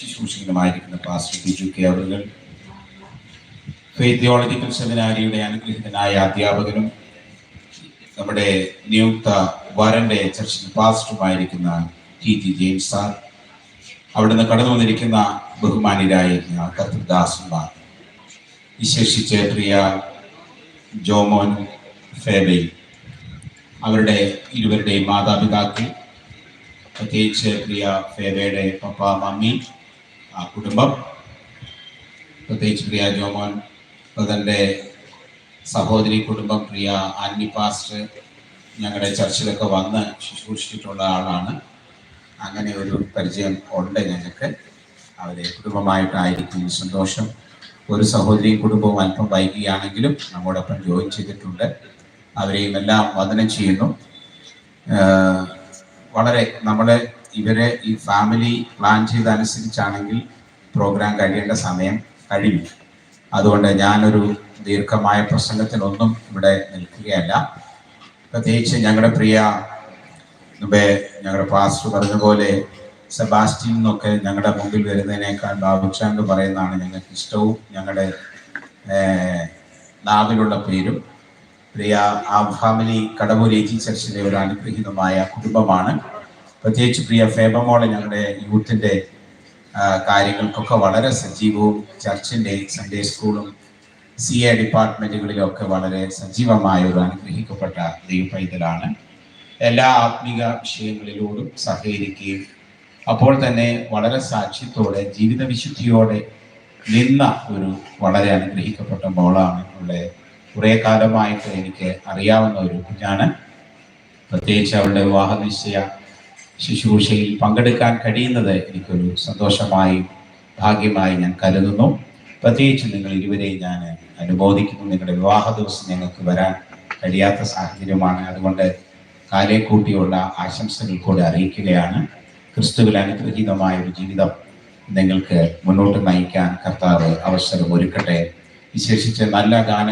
ശുശ്രൂഷകനുമായിരിക്കുന്ന pastor Biju K അവറുകൾ, faith theological സെമിനാരിയുടെ അനുഗ്രഹീതനായ അധ്യാപകനും നമ്മുടെ നിയുക്ത വരന്റെ ചർച്ചിൽ പാസ്റ്ററുമായിരിക്കുന്ന ടി ജെയിംസ് സാർ, അവിടുന്ന് കടന്നു വന്നിരിക്കുന്ന ബഹുമാന്യരായിരിക്കുന്ന കർത്തൃദാസന്മാർ, വിശേഷിച്ച് പ്രിയ ജോമോൻ ഫേബയിൽ, അവരുടെ ഇരുവരുടെയും മാതാപിതാക്കൾ, പ്രത്യേകിച്ച് പ്രിയ ഫേബയുടെ പപ്പ മമ്മി, കുടുംബം, പ്രത്യേകിച്ച് പ്രിയ ജോമോൻ ബ്രദറിൻ്റെ സഹോദരി കുടുംബം, പ്രിയ ആന്നി പാസ്റ്റർ ഞങ്ങളുടെ ചർച്ചിലൊക്കെ വന്ന് ശുശ്രൂഷിച്ചിട്ടുള്ള ആളാണ്. അങ്ങനെ ഒരു പരിചയം ഉണ്ട് ഞങ്ങൾക്ക്. അവരെ കുടുംബമായിട്ടായിരിക്കും സന്തോഷം. ഒരു സഹോദരിയും കുടുംബവും അല്പം വൈകിയാണെങ്കിലും നമ്മോടൊപ്പം ജോയിൻ ചെയ്തിട്ടുണ്ട്. അവരെയും എല്ലാം വന്ദനം ചെയ്യുന്നു. വളരെ ഇവരെ ഈ ഫാമിലി പ്ലാൻ ചെയ്തനുസരിച്ചാണെങ്കിൽ പ്രോഗ്രാം കഴിയേണ്ട സമയം കഴിഞ്ഞു. അതുകൊണ്ട് ഞാനൊരു ദീർഘമായ പ്രസംഗത്തിനൊന്നും ഇവിടെ നിൽക്കുകയല്ല. പ്രത്യേകിച്ച് ഞങ്ങളുടെ പ്രിയ ഞങ്ങളുടെ പാസ്റ്റർ പറഞ്ഞ പോലെ സെബാസ്റ്റ്യൻ എന്നൊക്കെ ഞങ്ങളുടെ മുമ്പിൽ വരുന്നതിനേക്കാൾ ബാബുച്ചാന്ന് പറയുന്നതാണ് ഞങ്ങൾക്ക് ഇഷ്ടവും ഞങ്ങളുടെ നാവിലുള്ള പേരും. പ്രിയ ആ ഫാമിലി കടവൂർ ഏജി ചർച്ചിലെ ഒരു അനുഗ്രഹീതമായ കുടുംബമാണ്. പ്രത്യേകിച്ച് പ്രിയ ഫേബമോളെ ഞങ്ങളുടെ യൂത്തിൻ്റെ കാര്യങ്ങൾക്കൊക്കെ വളരെ സജീവവും ചർച്ചിൻ്റെ സൺഡേ സ്കൂളും CA ഡിപ്പാർട്ട്മെൻറ്റുകളിലൊക്കെ വളരെ സജീവമായ ഒരു അനുഗ്രഹിക്കപ്പെട്ട ദൈവപൈതലാണ്. എല്ലാ ആത്മീക വിഷയങ്ങളിലോടും സഹകരിക്കുകയും അപ്പോൾ തന്നെ വളരെ സാക്ഷ്യത്തോടെ ജീവിത വിശുദ്ധിയോടെ നിന്ന ഒരു വളരെ അനുഗ്രഹിക്കപ്പെട്ട മോളാണ്. അവളുടെ കുറേ കാലമായിട്ട് എനിക്ക് അറിയാവുന്ന ഒരു കുഞ്ഞാണ്. പ്രത്യേകിച്ച് അവളുടെ വിവാഹ നിശ്ചയ ശുശ്രൂഷയിൽ പങ്കെടുക്കാൻ കഴിയുന്നത് എനിക്കൊരു സന്തോഷമായി ഭാഗ്യമായി ഞാൻ കരുതുന്നു. പ്രത്യേകിച്ച് നിങ്ങൾ ഇരുവരെയും ഞാൻ അനുമോദിക്കുന്നു. നിങ്ങളുടെ വിവാഹ ദിവസം ഞങ്ങൾക്ക് വരാൻ കഴിയാത്ത സാഹചര്യമാണ്. അതുകൊണ്ട് കാലേ കൂട്ടിയുള്ള ആശംസകൾ കൂടെ അറിയിക്കുകയാണ്. ക്രിസ്തുവിൽ അനുഗ്രഹീതമായ ഒരു ജീവിതം നിങ്ങൾക്ക് മുന്നോട്ട് നയിക്കാൻ കർത്താവ് അവസരം ഒരുക്കട്ടെ. വിശേഷിച്ച് നല്ല ഗാനം